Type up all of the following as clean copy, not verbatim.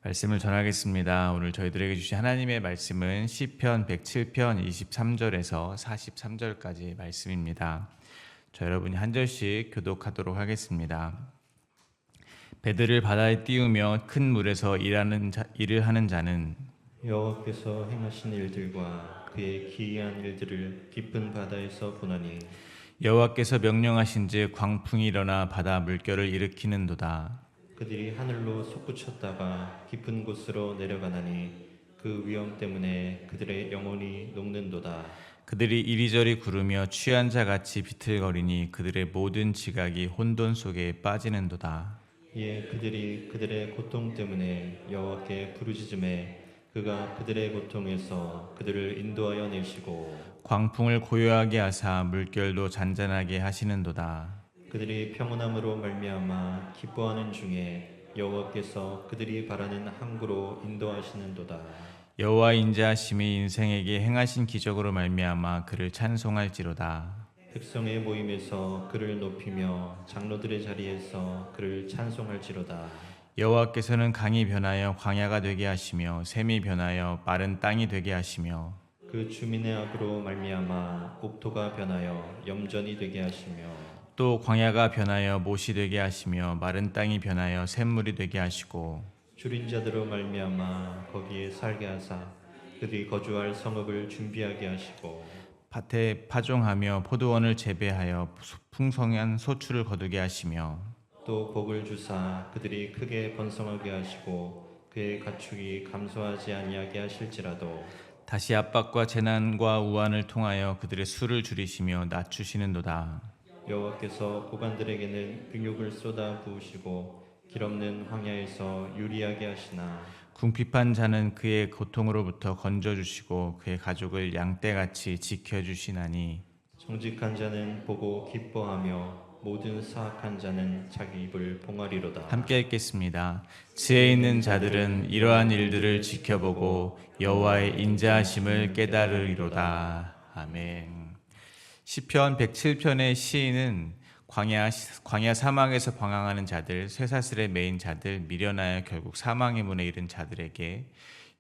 말씀을 전하겠습니다. 오늘 저희들에게 주신 하나님의 말씀은 시편 107편 23절에서 43절까지 말씀입니다. 저 여러분이 한 절씩 교독하도록 하겠습니다. 배들을 바다에 띄우며 큰 물에서 일을 하는 자는 여호와께서 행하신 일들과 그의 기이한 일들을 깊은 바다에서 보나니 여호와께서 명령하신즉 광풍이 일어나 바다 물결을 일으키는도다. 그들이 하늘로 솟구쳤다가 깊은 곳으로 내려가나니 그 위험 때문에 그들의 영혼이 녹는도다. 그들이 이리저리 구르며 취한 자같이 비틀거리니 그들의 모든 지각이 혼돈 속에 빠지는도다. 이에 그들이 그들의 고통 때문에 여호와께 부르짖음에 그가 그들의 고통에서 그들을 인도하여 내시고 광풍을 고요하게 하사 물결도 잔잔하게 하시는도다. 그들이 평온함으로 말미암아 기뻐하는 중에 여호와께서 그들이 바라는 항구로 인도하시는도다. 여호와 인자하심이 인생에게 행하신 기적으로 말미암아 그를 찬송할지로다. 백성의 모임에서 그를 높이며 장로들의 자리에서 그를 찬송할지로다. 여호와께서는 강이 변하여 광야가 되게 하시며 샘이 변하여 마른 땅이 되게 하시며 그 주민의 악으로 말미암아 옥토가 변하여 염전이 되게 하시며 또 광야가 변하여 못이 되게 하시며 마른 땅이 변하여 샘물이 되게 하시고 줄인 자들로 말미암아 거기에 살게 하사 그들이 거주할 성읍을 준비하게 하시고 밭에 파종하며 포도원을 재배하여 풍성한 소출을 거두게 하시며 또 복을 주사 그들이 크게 번성하게 하시고 그의 가축이 감소하지 아니하게 하실지라도 다시 압박과 재난과 우환을 통하여 그들의 수를 줄이시며 낮추시는도다. 여호와께서 고관들에게는 병욕을 쏟아 부으시고 길없는 황야에서 유리하게 하시나 궁핍한 자는 그의 고통으로부터 건져주시고 그의 가족을 양떼같이 지켜주시나니 정직한 자는 보고 기뻐하며 모든 사악한 자는 자기 입을 봉하리로다. 함께 읽겠습니다. 지혜 있는 자들은 이러한 일들을 지켜보고 여호와의 인자하심을 깨달으리로다. 아멘. 시편 107편의 시인은 광야 사막에서 방황하는 자들, 쇠사슬에 매인 자들, 미련하여 결국 사망의 문에 이른 자들에게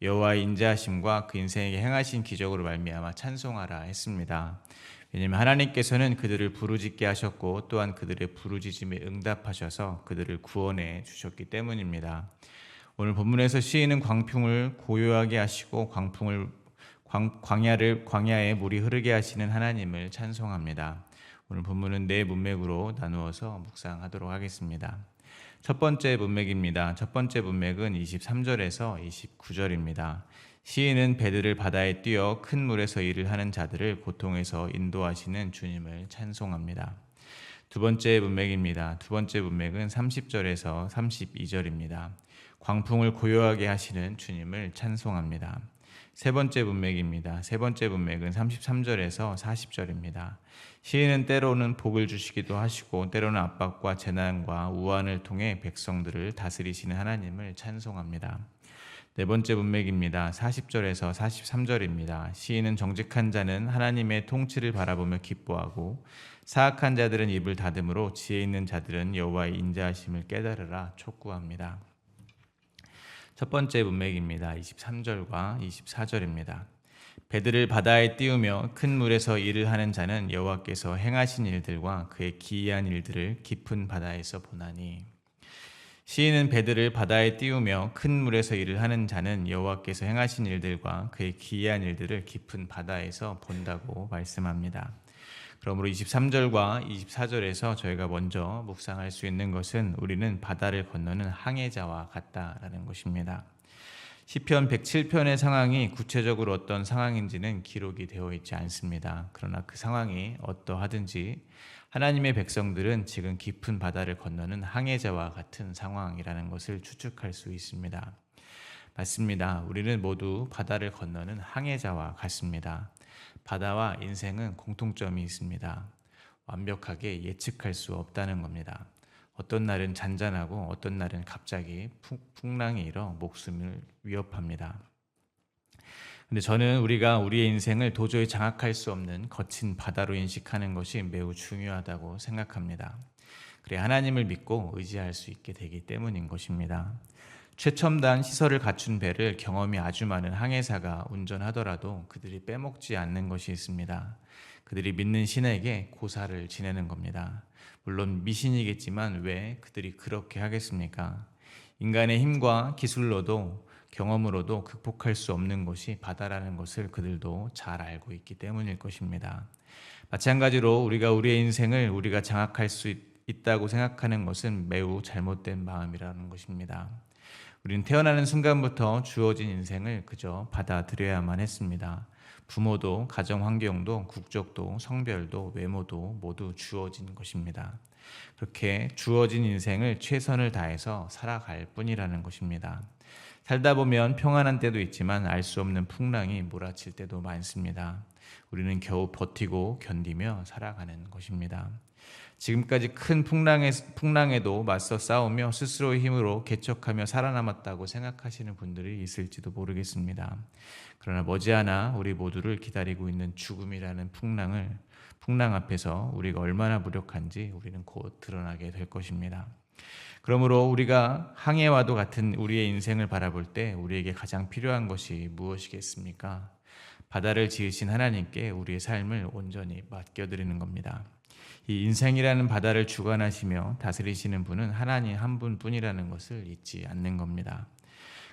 여호와의 인자하심과 그 인생에게 행하신 기적으로 말미암아 찬송하라 했습니다. 왜냐하면 하나님께서는 그들을 부르짖게 하셨고 또한 그들의 부르짖음에 응답하셔서 그들을 구원해 주셨기 때문입니다. 오늘 본문에서 시인은 광풍을 고요하게 하시고 광야에 물이 흐르게 하시는 하나님을 찬송합니다. 오늘 본문은 네 문맥으로 나누어서 묵상하도록 하겠습니다. 첫 번째 문맥입니다. 첫 번째 문맥은 23절에서 29절입니다. 시인은 배들을 바다에 띄어 큰 물에서 일을 하는 자들을 고통에서 인도하시는 주님을 찬송합니다. 두 번째 문맥입니다. 두 번째 문맥은 30절에서 32절입니다. 광풍을 고요하게 하시는 주님을 찬송합니다. 세 번째 문맥입니다. 세 번째 문맥은 33절에서 40절입니다. 시인은 때로는 복을 주시기도 하시고 때로는 압박과 재난과 우환을 통해 백성들을 다스리시는 하나님을 찬송합니다. 네 번째 문맥입니다. 40절에서 43절입니다. 시인은 정직한 자는 하나님의 통치를 바라보며 기뻐하고 사악한 자들은 입을 다듬으로 지혜 있는 자들은 여호와의 인자하심을 깨달으라 촉구합니다. 첫 번째 문맥입니다. 23절과 24절입니다. 배들을 바다에 띄우며 큰 물에서 일을 하는 자는 여호와께서 행하신 일들과 그의 기이한 일들을 깊은 바다에서 보나니. 시인은 배들을 바다에 띄우며 큰 물에서 일을 하는 자는 여호와께서 행하신 일들과 그의 기이한 일들을 깊은 바다에서 본다고 말씀합니다. 그러므로 23절과 24절에서 저희가 먼저 묵상할 수 있는 것은 우리는 바다를 건너는 항해자와 같다라는 것입니다. 시편 107편의 상황이 구체적으로 어떤 상황인지는 기록이 되어 있지 않습니다. 그러나 그 상황이 어떠하든지 하나님의 백성들은 지금 깊은 바다를 건너는 항해자와 같은 상황이라는 것을 추측할 수 있습니다. 맞습니다. 우리는 모두 바다를 건너는 항해자와 같습니다. 바다와 인생은 공통점이 있습니다. 완벽하게 예측할 수 없다는 겁니다. 어떤 날은 잔잔하고 어떤 날은 갑자기 풍랑이 일어 목숨을 위협합니다. 근데 저는 우리가 우리의 인생을 도저히 장악할 수 없는 거친 바다로 인식하는 것이 매우 중요하다고 생각합니다. 그래 하나님을 믿고 의지할 수 있게 되기 때문인 것입니다. 최첨단 시설을 갖춘 배를 경험이 아주 많은 항해사가 운전하더라도 그들이 빼먹지 않는 것이 있습니다. 그들이 믿는 신에게 고사를 지내는 겁니다. 물론 미신이겠지만 왜 그들이 그렇게 하겠습니까? 인간의 힘과 기술로도 경험으로도 극복할 수 없는 것이 바다라는 것을 그들도 잘 알고 있기 때문일 것입니다. 마찬가지로 우리가 우리의 인생을 우리가 장악할 수 있다고 생각하는 것은 매우 잘못된 마음이라는 것입니다. 우리는 태어나는 순간부터 주어진 인생을 그저 받아들여야만 했습니다. 부모도, 가정 환경도, 국적도, 성별도, 외모도 모두 주어진 것입니다. 그렇게 주어진 인생을 최선을 다해서 살아갈 뿐이라는 것입니다. 살다 보면 평안한 때도 있지만 알 수 없는 풍랑이 몰아칠 때도 많습니다. 우리는 겨우 버티고 견디며 살아가는 것입니다. 지금까지 큰 풍랑에도 맞서 싸우며 스스로의 힘으로 개척하며 살아남았다고 생각하시는 분들이 있을지도 모르겠습니다. 그러나 머지않아 우리 모두를 기다리고 있는 죽음이라는 풍랑 앞에서 우리가 얼마나 무력한지 우리는 곧 드러나게 될 것입니다. 그러므로 우리가 항해와도 같은 우리의 인생을 바라볼 때 우리에게 가장 필요한 것이 무엇이겠습니까? 바다를 지으신 하나님께 우리의 삶을 온전히 맡겨드리는 겁니다. 이 인생이라는 바다를 주관하시며 다스리시는 분은 하나님 한 분뿐이라는 것을 잊지 않는 겁니다.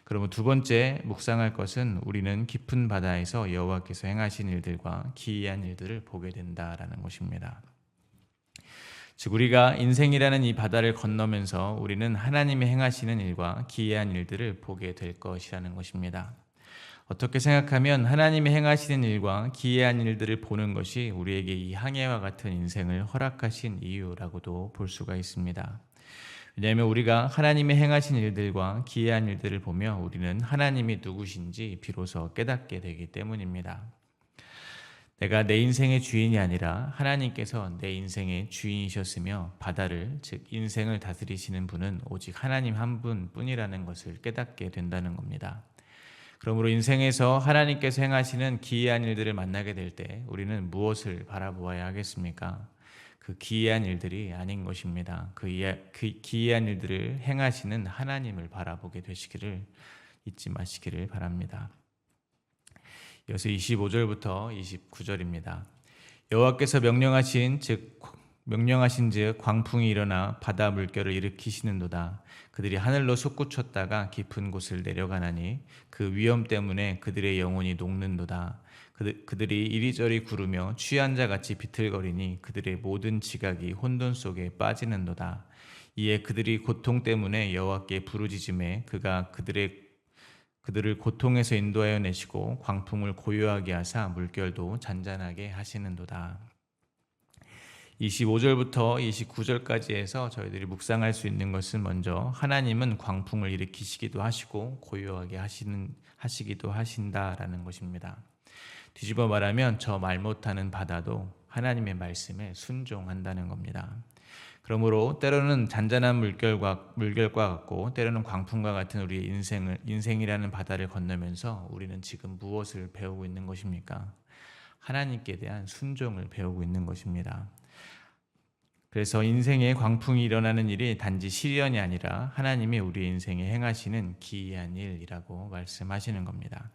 그러면 두 번째 묵상할 것은 우리는 깊은 바다에서 여호와께서 행하신 일들과 기이한 일들을 보게 된다라는 것입니다. 즉 우리가 인생이라는 이 바다를 건너면서 우리는 하나님이 행하시는 일과 기이한 일들을 보게 될 것이라는 것입니다. 어떻게 생각하면 하나님이 행하시는 일과 기이한 일들을 보는 것이 우리에게 이 항해와 같은 인생을 허락하신 이유라고도 볼 수가 있습니다. 왜냐하면 우리가 하나님이 행하신 일들과 기이한 일들을 보며 우리는 하나님이 누구신지 비로소 깨닫게 되기 때문입니다. 내가 내 인생의 주인이 아니라 하나님께서 내 인생의 주인이셨으며 바다를, 즉 인생을 다스리시는 분은 오직 하나님 한 분뿐이라는 것을 깨닫게 된다는 겁니다. 그러므로 인생에서 하나님께서 행하시는 기이한 일들을 만나게 될 때 우리는 무엇을 바라보아야 하겠습니까? 그 기이한 일들이 아닌 것입니다. 그 기이한 일들을 행하시는 하나님을 바라보게 되시기를 잊지 마시기를 바랍니다. 이어서 25절부터 29절입니다. 여호와께서 명령하신즉 광풍이 일어나 바다 물결을 일으키시는도다. 그들이 하늘로 솟구쳤다가 깊은 곳을 내려가나니 그 위험 때문에 그들의 영혼이 녹는도다. 그들이 이리저리 구르며 취한 자같이 비틀거리니 그들의 모든 지각이 혼돈 속에 빠지는도다. 이에 그들이 고통 때문에 여호와께 부르짖음에 그가 그들을 고통에서 인도하여 내시고 광풍을 고요하게 하사 물결도 잔잔하게 하시는도다. 25절부터 29절까지 해서 저희들이 묵상할 수 있는 것은 먼저 하나님은 광풍을 일으키시기도 하시고 고요하게 하시기도 하신다라는 것입니다. 뒤집어 말하면 저 말 못하는 바다도 하나님의 말씀에 순종한다는 겁니다. 그러므로 때로는 잔잔한 물결과 같고 때로는 광풍과 같은 우리의 인생이라는 바다를 건너면서 우리는 지금 무엇을 배우고 있는 것입니까? 하나님께 대한 순종을 배우고 있는 것입니다. 그래서 인생에 광풍이 일어나는 일이 단지 시련이 아니라 하나님이 우리 인생에 행하시는 기이한 일이라고 말씀하시는 겁니다.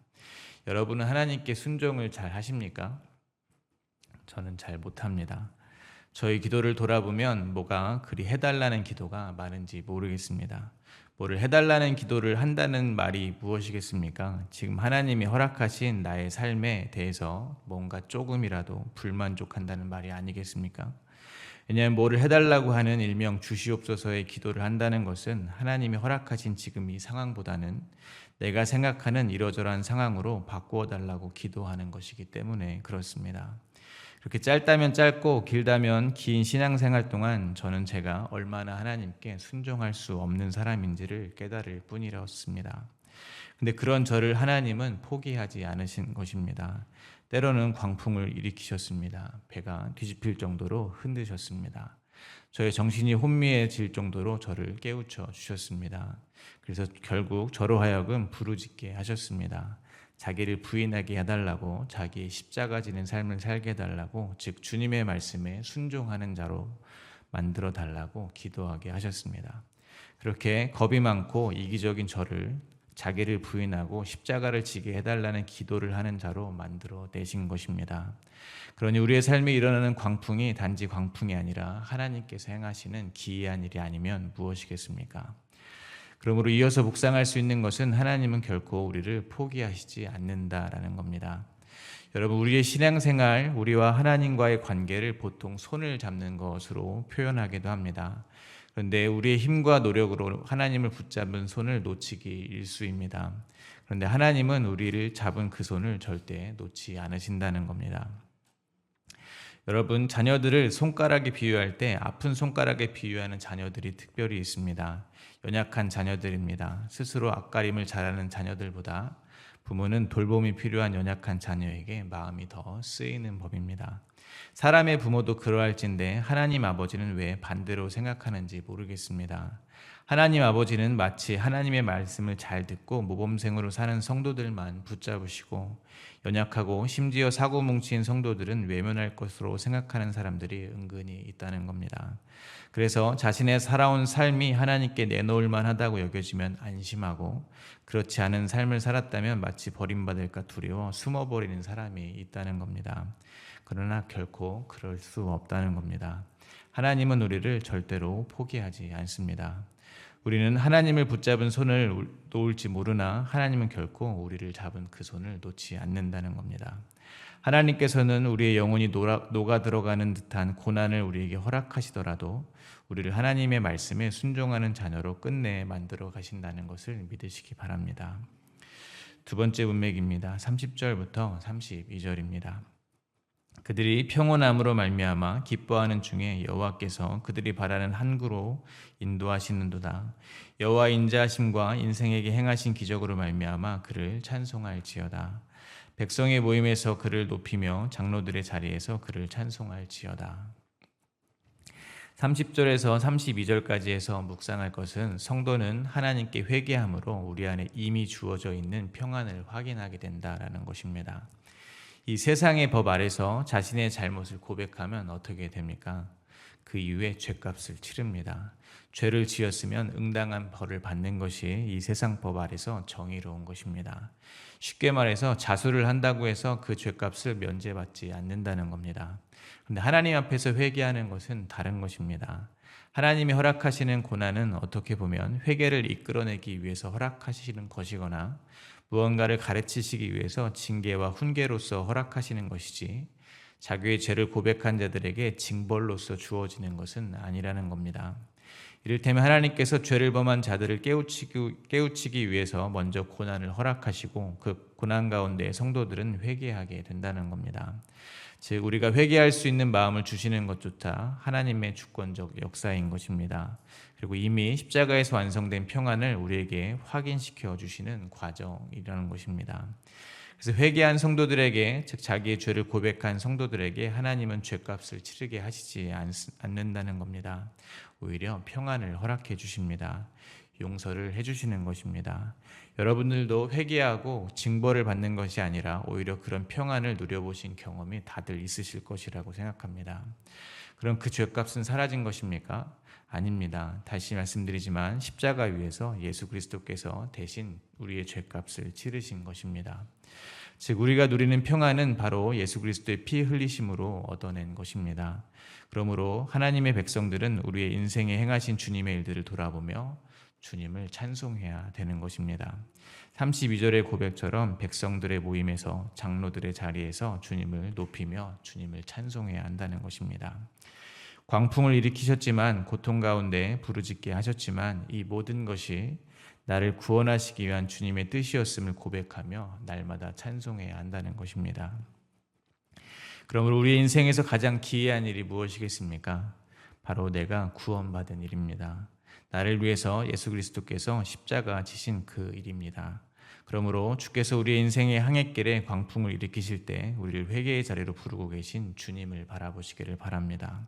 여러분은 하나님께 순종을 잘 하십니까? 저는 잘 못합니다. 저희 기도를 돌아보면 뭐가 그리 해달라는 기도가 많은지 모르겠습니다. 뭐를 해달라는 기도를 한다는 말이 무엇이겠습니까? 지금 하나님이 허락하신 나의 삶에 대해서 뭔가 조금이라도 불만족한다는 말이 아니겠습니까? 왜냐하면 뭐를 해달라고 하는 일명 주시옵소서의 기도를 한다는 것은 하나님이 허락하신 지금 이 상황보다는 내가 생각하는 이러저러한 상황으로 바꾸어 달라고 기도하는 것이기 때문에 그렇습니다. 그렇게 짧다면 짧고 길다면 긴 신앙생활 동안 저는 제가 얼마나 하나님께 순종할 수 없는 사람인지를 깨달을 뿐이었습니다. 근데 그런 저를 하나님은 포기하지 않으신 것입니다. 때로는 광풍을 일으키셨습니다. 배가 뒤집힐 정도로 흔드셨습니다. 저의 정신이 혼미해질 정도로 저를 깨우쳐 주셨습니다. 그래서 결국 저로 하여금 부르짖게 하셨습니다. 자기를 부인하게 해달라고, 자기의 십자가 지는 삶을 살게 해달라고, 즉 주님의 말씀에 순종하는 자로 만들어 달라고 기도하게 하셨습니다. 그렇게 겁이 많고 이기적인 저를 자기를 부인하고 십자가를 지게 해달라는 기도를 하는 자로 만들어 내신 것입니다. 그러니 우리의 삶에 일어나는 광풍이 단지 광풍이 아니라 하나님께서 행하시는 기이한 일이 아니면 무엇이겠습니까? 그러므로 이어서 묵상할 수 있는 것은 하나님은 결코 우리를 포기하시지 않는다라는 겁니다. 여러분, 우리의 신앙생활, 우리와 하나님과의 관계를 보통 손을 잡는 것으로 표현하기도 합니다. 그런데 우리의 힘과 노력으로 하나님을 붙잡은 손을 놓치기 일쑤입니다. 그런데 하나님은 우리를 잡은 그 손을 절대 놓지 않으신다는 겁니다. 여러분, 자녀들을 손가락에 비유할 때 아픈 손가락에 비유하는 자녀들이 특별히 있습니다. 연약한 자녀들입니다. 스스로 앞가림을 잘하는 자녀들보다 부모는 돌봄이 필요한 연약한 자녀에게 마음이 더 쓰이는 법입니다. 사람의 부모도 그러할진데 하나님 아버지는 왜 반대로 생각하는지 모르겠습니다. 하나님 아버지는 마치 하나님의 말씀을 잘 듣고 모범생으로 사는 성도들만 붙잡으시고 연약하고 심지어 사고 뭉친 성도들은 외면할 것으로 생각하는 사람들이 은근히 있다는 겁니다. 그래서 자신의 살아온 삶이 하나님께 내놓을 만하다고 여겨지면 안심하고 그렇지 않은 삶을 살았다면 마치 버림받을까 두려워 숨어버리는 사람이 있다는 겁니다. 그러나 결코 그럴 수 없다는 겁니다. 하나님은 우리를 절대로 포기하지 않습니다. 우리는 하나님을 붙잡은 손을 놓을지 모르나 하나님은 결코 우리를 잡은 그 손을 놓지 않는다는 겁니다. 하나님께서는 우리의 영혼이 녹아 들어가는 듯한 고난을 우리에게 허락하시더라도 우리를 하나님의 말씀에 순종하는 자녀로 끝내 만들어 가신다는 것을 믿으시기 바랍니다. 두 번째 문맥입니다. 30절부터 32절입니다. 그들이 평온함으로 말미암아 기뻐하는 중에 여호와께서 그들이 바라는 항구로 인도하시는도다. 여호와 인자하심과 인생에게 행하신 기적으로 말미암아 그를 찬송할지어다. 백성의 모임에서 그를 높이며 장로들의 자리에서 그를 찬송할지어다. 30절에서 32절까지 해서 묵상할 것은 성도는 하나님께 회개함으로 우리 안에 이미 주어져 있는 평안을 확인하게 된다라는 것입니다. 이 세상의 법 아래서 자신의 잘못을 고백하면 어떻게 됩니까? 그 이후에 죄값을 치릅니다. 죄를 지었으면 응당한 벌을 받는 것이 이 세상 법 아래서 정의로운 것입니다. 쉽게 말해서 자수를 한다고 해서 그 죄값을 면제받지 않는다는 겁니다. 그런데 하나님 앞에서 회개하는 것은 다른 것입니다. 하나님이 허락하시는 고난은 어떻게 보면 회개를 이끌어내기 위해서 허락하시는 것이거나 무언가를 가르치시기 위해서 징계와 훈계로서 허락하시는 것이지 자기의 죄를 고백한 자들에게 징벌로서 주어지는 것은 아니라는 겁니다. 이를테면 하나님께서 죄를 범한 자들을 깨우치기 위해서 먼저 고난을 허락하시고 그 고난 가운데 성도들은 회개하게 된다는 겁니다. 즉 우리가 회개할 수 있는 마음을 주시는 것조차 하나님의 주권적 역사인 것입니다. 그리고 이미 십자가에서 완성된 평안을 우리에게 확인시켜 주시는 과정이라는 것입니다. 그래서 회개한 성도들에게, 즉 자기의 죄를 고백한 성도들에게 하나님은 죄값을 치르게 하시지 않는다는 겁니다. 오히려 평안을 허락해 주십니다. 용서를 해주시는 것입니다. 여러분들도 회개하고 징벌을 받는 것이 아니라 오히려 그런 평안을 누려보신 경험이 다들 있으실 것이라고 생각합니다. 그럼 그 죄값은 사라진 것입니까? 아닙니다. 다시 말씀드리지만 십자가 위에서 예수 그리스도께서 대신 우리의 죄값을 치르신 것입니다. 즉 우리가 누리는 평안은 바로 예수 그리스도의 피 흘리심으로 얻어낸 것입니다. 그러므로 하나님의 백성들은 우리의 인생에 행하신 주님의 일들을 돌아보며 주님을 찬송해야 되는 것입니다. 32절의 고백처럼 백성들의 모임에서 장로들의 자리에서 주님을 높이며 주님을 찬송해야 한다는 것입니다. 광풍을 일으키셨지만 고통 가운데 부르짖게 하셨지만 이 모든 것이 나를 구원하시기 위한 주님의 뜻이었음을 고백하며 날마다 찬송해야 한다는 것입니다. 그러므로 우리 인생에서 가장 기이한 일이 무엇이겠습니까? 바로 내가 구원받은 일입니다. 나를 위해서 예수 그리스도께서 십자가 지신 그 일입니다. 그러므로 주께서 우리의 인생의 항해길에 광풍을 일으키실 때 우리를 회개의 자리로 부르고 계신 주님을 바라보시기를 바랍니다.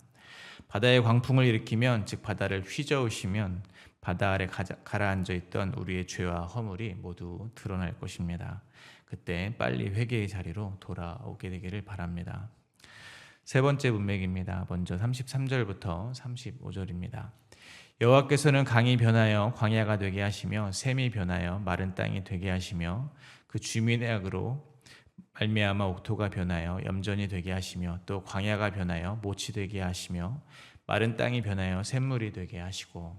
바다에 광풍을 일으키면, 즉 바다를 휘저으시면 바다 아래 가라앉아 있던 우리의 죄와 허물이 모두 드러날 것입니다. 그때 빨리 회개의 자리로 돌아오게 되기를 바랍니다. 세 번째 문맥입니다. 먼저 33절부터 35절입니다. 여호와께서는 강이 변하여 광야가 되게 하시며 샘이 변하여 마른 땅이 되게 하시며 그 주민의 악으로 말미암아 옥토가 변하여 염전이 되게 하시며 또 광야가 변하여 모치 되게 하시며 마른 땅이 변하여 샘물이 되게 하시고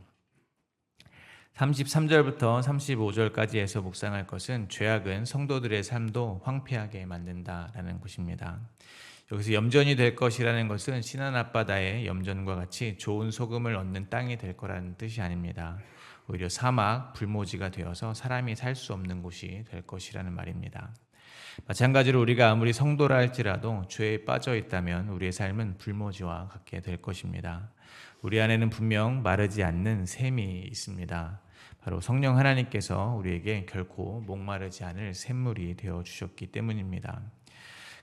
33절부터 35절까지 해서 묵상할 것은 죄악은 성도들의 삶도 황폐하게 만든다라는 것입니다. 여기서 염전이 될 것이라는 것은 신안 앞바다의 염전과 같이 좋은 소금을 얻는 땅이 될 거라는 뜻이 아닙니다. 오히려 사막, 불모지가 되어서 사람이 살 수 없는 곳이 될 것이라는 말입니다. 마찬가지로 우리가 아무리 성도라 할지라도 죄에 빠져 있다면 우리의 삶은 불모지와 같게 될 것입니다. 우리 안에는 분명 마르지 않는 샘이 있습니다. 바로 성령 하나님께서 우리에게 결코 목마르지 않을 샘물이 되어 주셨기 때문입니다.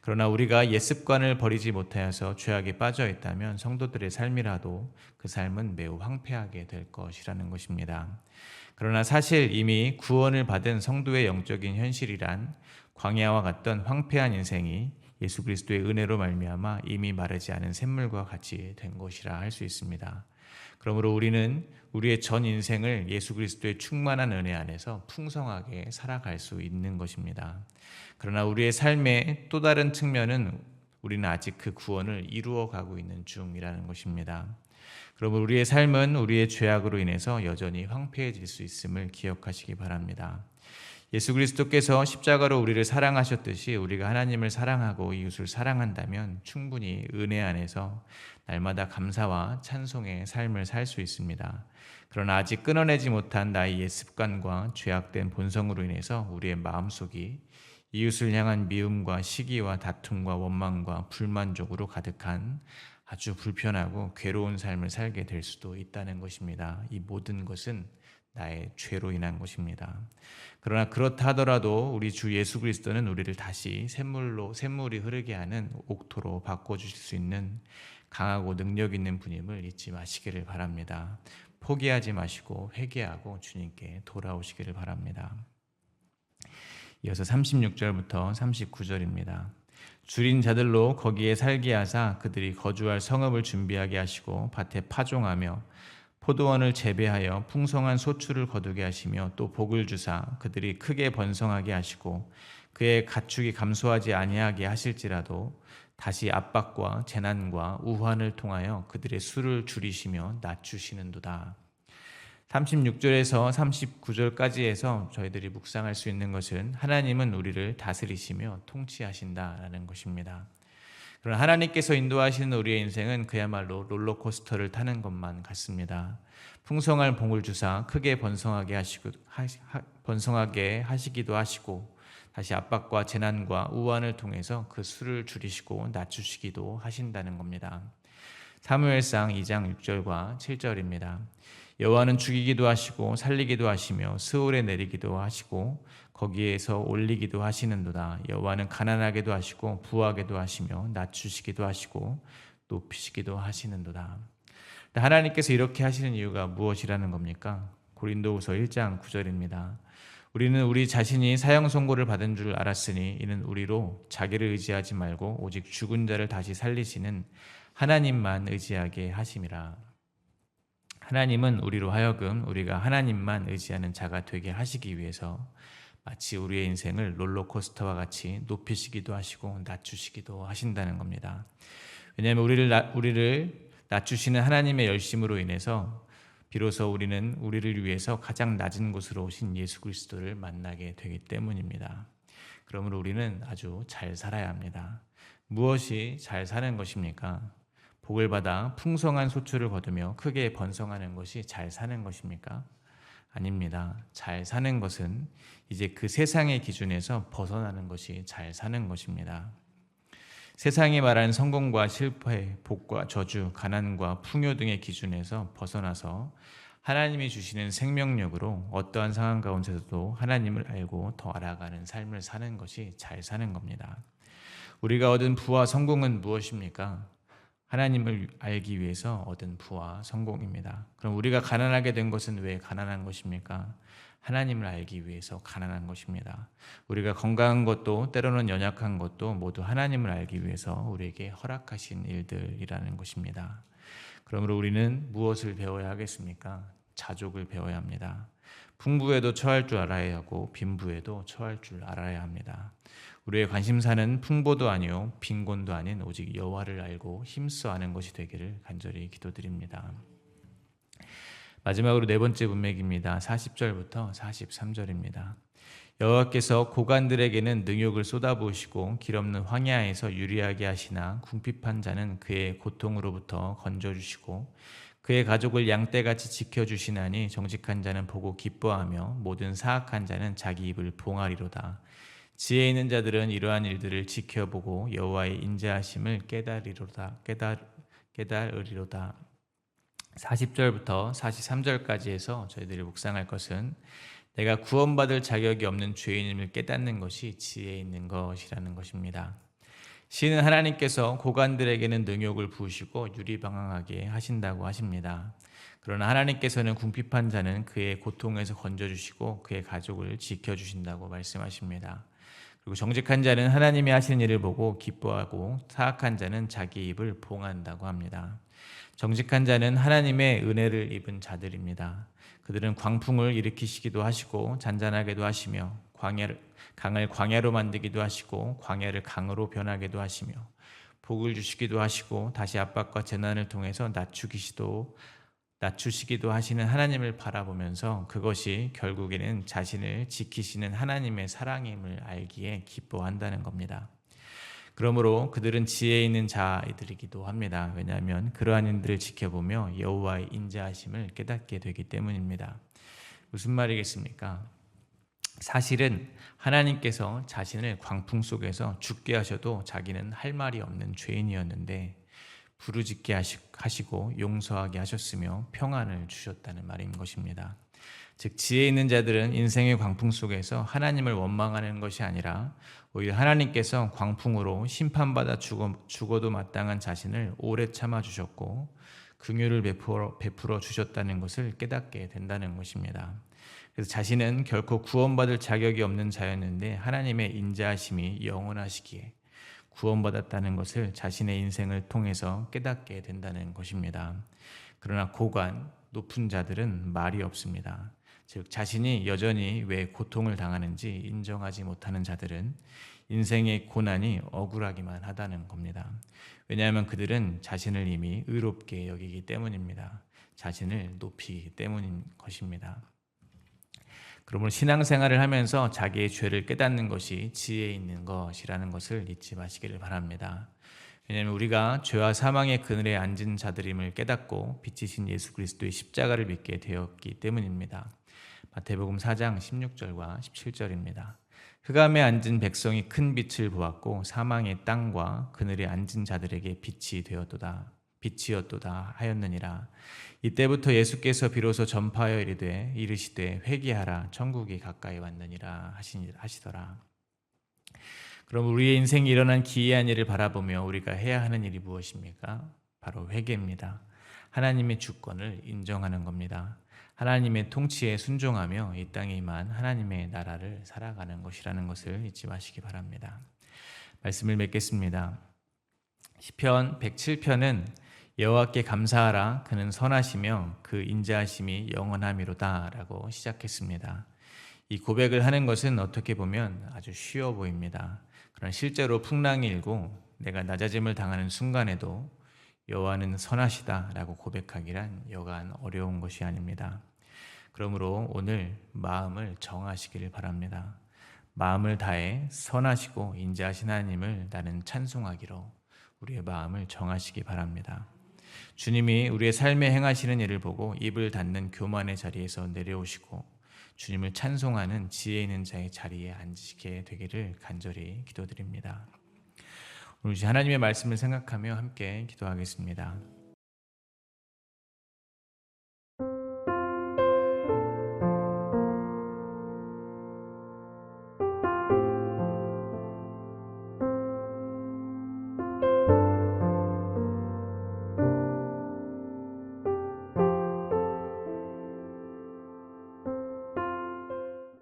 그러나 우리가 옛 습관을 버리지 못하여서 죄악에 빠져 있다면 성도들의 삶이라도 그 삶은 매우 황폐하게 될 것이라는 것입니다. 그러나 사실 이미 구원을 받은 성도의 영적인 현실이란 광야와 같던 황폐한 인생이 예수 그리스도의 은혜로 말미암아 이미 마르지 않은 샘물과 같이 된 것이라 할 수 있습니다. 그러므로 우리는 우리의 전 인생을 예수 그리스도의 충만한 은혜 안에서 풍성하게 살아갈 수 있는 것입니다. 그러나 우리의 삶의 또 다른 측면은 우리는 아직 그 구원을 이루어가고 있는 중이라는 것입니다. 그러므로 우리의 삶은 우리의 죄악으로 인해서 여전히 황폐해질 수 있음을 기억하시기 바랍니다. 예수 그리스도께서 십자가로 우리를 사랑하셨듯이 우리가 하나님을 사랑하고 이웃을 사랑한다면 충분히 은혜 안에서 날마다 감사와 찬송의 삶을 살 수 있습니다. 그러나 아직 끊어내지 못한 나의 옛 습관과 죄악된 본성으로 인해서 우리의 마음속이 이웃을 향한 미움과 시기와 다툼과 원망과 불만족으로 가득한 아주 불편하고 괴로운 삶을 살게 될 수도 있다는 것입니다. 이 모든 것은 나의 죄로 인한 것입니다. 그러나 그렇다 하더라도 우리 주 예수 그리스도는 우리를 다시 샘물이 흐르게 하는 옥토로 바꿔주실 수 있는 강하고 능력 있는 분임을 잊지 마시기를 바랍니다. 포기하지 마시고 회개하고 주님께 돌아오시기를 바랍니다. 이어서 36절부터 39절입니다. 줄인 자들로 거기에 살게 하사 그들이 거주할 성읍을 준비하게 하시고 밭에 파종하며 포도원을 재배하여 풍성한 소출을 거두게 하시며 또 복을 주사 그들이 크게 번성하게 하시고 그의 가축이 감소하지 아니하게 하실지라도 다시 압박과 재난과 우환을 통하여 그들의 수를 줄이시며 낮추시는도다. 36절에서 39절까지 해서 저희들이 묵상할 수 있는 것은 하나님은 우리를 다스리시며 통치하신다라는 것입니다. 그러나 하나님께서 인도하시는 우리의 인생은 그야말로 롤러코스터를 타는 것만 같습니다. 풍성한 복을 주사 크게 번성하게 하시기도 하시고 다시 압박과 재난과 우환을 통해서 그 수를 줄이시고 낮추시기도 하신다는 겁니다. 사무엘상 2장 6절과 7절입니다. 여호와는 죽이기도 하시고 살리기도 하시며 스올에 내리기도 하시고 거기에서 올리기도 하시는도다. 여호와는 가난하게도 하시고 부하게도 하시며 낮추시기도 하시고 높이시기도 하시는도다. 하나님께서 이렇게 하시는 이유가 무엇이라는 겁니까? 고린도후서 1장 9절입니다. 우리는 우리 자신이 사형 선고를 받은 줄 알았으니 이는 우리로 자기를 의지하지 말고 오직 죽은 자를 다시 살리시는 하나님만 의지하게 하심이라. 하나님은 우리로 하여금 우리가 하나님만 의지하는 자가 되게 하시기 위해서 마치 우리의 인생을 롤러코스터와 같이 높이시기도 하시고 낮추시기도 하신다는 겁니다. 왜냐하면 우리를 낮추시는 하나님의 열심으로 인해서 비로소 우리는 우리를 위해서 가장 낮은 곳으로 오신 예수 그리스도를 만나게 되기 때문입니다. 그러므로 우리는 아주 잘 살아야 합니다. 무엇이 잘 사는 것입니까? 복을 받아 풍성한 소출을 거두며 크게 번성하는 것이 잘 사는 것입니까? 아닙니다. 잘 사는 것은 이제 그 세상의 기준에서 벗어나는 것이 잘 사는 것입니다. 세상이 말하는 성공과 실패, 복과 저주, 가난과 풍요 등의 기준에서 벗어나서 하나님이 주시는 생명력으로 어떠한 상황 가운데서도 하나님을 알고 더 알아가는 삶을 사는 것이 잘 사는 겁니다. 우리가 얻은 부와 성공은 무엇입니까? 하나님을 알기 위해서 얻은 부와 성공입니다. 그럼 우리가 가난하게 된 것은 왜 가난한 것입니까? 하나님을 알기 위해서 가난한 것입니다. 우리가 건강한 것도 때로는 연약한 것도 모두 하나님을 알기 위해서 우리에게 허락하신 일들이라는 것입니다. 그러므로 우리는 무엇을 배워야 하겠습니까? 자족을 배워야 합니다. 풍부에도 처할 줄 알아야 하고 빈부에도 처할 줄 알아야 합니다. 우리의 관심사는 풍보도 아니요 빈곤도 아닌 오직 여호와를 알고 힘써 아는 것이 되기를 간절히 기도드립니다. 마지막으로 네 번째 문맥입니다. 40절부터 43절입니다. 여호와께서 고관들에게는 능욕을 쏟아부으시고 길없는 황야에서 유리하게 하시나 궁핍한 자는 그의 고통으로부터 건져주시고 그의 가족을 양떼같이 지켜주시나니 정직한 자는 보고 기뻐하며 모든 사악한 자는 자기 입을 봉하리로다. 지혜 있는 자들은 이러한 일들을 지켜보고 여호와의 인자하심을 깨달으리로다. 40절부터 43절까지 해서 저희들이 묵상할 것은 내가 구원받을 자격이 없는 죄인임을 깨닫는 것이 지혜 있는 것이라는 것입니다. 시는 하나님께서 고관들에게는 능욕을 부으시고 유리방황하게 하신다고 하십니다. 그러나 하나님께서는 궁핍한 자는 그의 고통에서 건져주시고 그의 가족을 지켜주신다고 말씀하십니다. 그리고 정직한 자는 하나님이 하시는 일을 보고 기뻐하고 사악한 자는 자기 입을 봉한다고 합니다. 정직한 자는 하나님의 은혜를 입은 자들입니다. 그들은 광풍을 일으키시기도 하시고 잔잔하게도 하시며 강을 광야로 만들기도 하시고 광야를 강으로 변하게도 하시며 복을 주시기도 하시고 다시 압박과 재난을 통해서 낮추시기도 하시는 하나님을 바라보면서 그것이 결국에는 자신을 지키시는 하나님의 사랑임을 알기에 기뻐한다는 겁니다. 그러므로 그들은 지혜 있는 자이들이기도 합니다. 왜냐하면 그러한 일들을 지켜보며 여호와의 인자하심을 깨닫게 되기 때문입니다. 무슨 말이겠습니까? 사실은 하나님께서 자신을 광풍 속에서 죽게 하셔도 자기는 할 말이 없는 죄인이었는데 부르짖게 하시고 용서하게 하셨으며 평안을 주셨다는 말인 것입니다. 즉 지혜 있는 자들은 인생의 광풍 속에서 하나님을 원망하는 것이 아니라 오히려 하나님께서 광풍으로 심판받아 죽어도 마땅한 자신을 오래 참아주셨고 긍휼을 베풀어 주셨다는 것을 깨닫게 된다는 것입니다. 그래서 자신은 결코 구원받을 자격이 없는 자였는데 하나님의 인자하심이 영원하시기에 구원받았다는 것을 자신의 인생을 통해서 깨닫게 된다는 것입니다. 그러나 고관, 높은 자들은 말이 없습니다. 즉 자신이 여전히 왜 고통을 당하는지 인정하지 못하는 자들은 인생의 고난이 억울하기만 하다는 겁니다. 왜냐하면 그들은 자신을 이미 의롭게 여기기 때문입니다. 자신을 높이기 때문인 것입니다. 그러므로 신앙생활을 하면서 자기의 죄를 깨닫는 것이 지혜 있는 것이라는 것을 잊지 마시기를 바랍니다. 왜냐하면 우리가 죄와 사망의 그늘에 앉은 자들임을 깨닫고 빛이신 예수 그리스도의 십자가를 믿게 되었기 때문입니다. 마태복음 4장 16절과 17절입니다. 흑암에 앉은 백성이 큰 빛을 보았고 사망의 땅과 그늘에 앉은 자들에게 빛이었도다 하였느니라. 이때부터 예수께서 비로소 전파하여 이르시되 회개하라 천국이 가까이 왔느니라 하시더라. 그럼 우리의 인생에 일어난 기이한 일을 바라보며 우리가 해야 하는 일이 무엇입니까? 바로 회개입니다. 하나님의 주권을 인정하는 겁니다. 하나님의 통치에 순종하며 이 땅에 임한 하나님의 나라를 살아가는 것이라는 것을 잊지 마시기 바랍니다. 말씀을 맺겠습니다. 시편 107편은 여호와께 감사하라 그는 선하시며 그 인자하심이 영원함이로다 라고 시작했습니다. 이 고백을 하는 것은 어떻게 보면 아주 쉬워 보입니다. 그러나 실제로 풍랑이 일고 내가 낮아짐을 당하는 순간에도 여호와는 선하시다 라고 고백하기란 여간 어려운 것이 아닙니다. 그러므로 오늘 마음을 정하시기를 바랍니다. 마음을 다해 선하시고 인자하신 하나님을 나는 찬송하기로 우리의 마음을 정하시기 바랍니다. 주님이 우리의 삶에 행하시는 일을 보고 입을 닫는 교만의 자리에서 내려오시고 주님을 찬송하는 지혜 있는 자의 자리에 앉으시게 되기를 간절히 기도드립니다. 오늘 하나님의 말씀을 생각하며 함께 기도하겠습니다.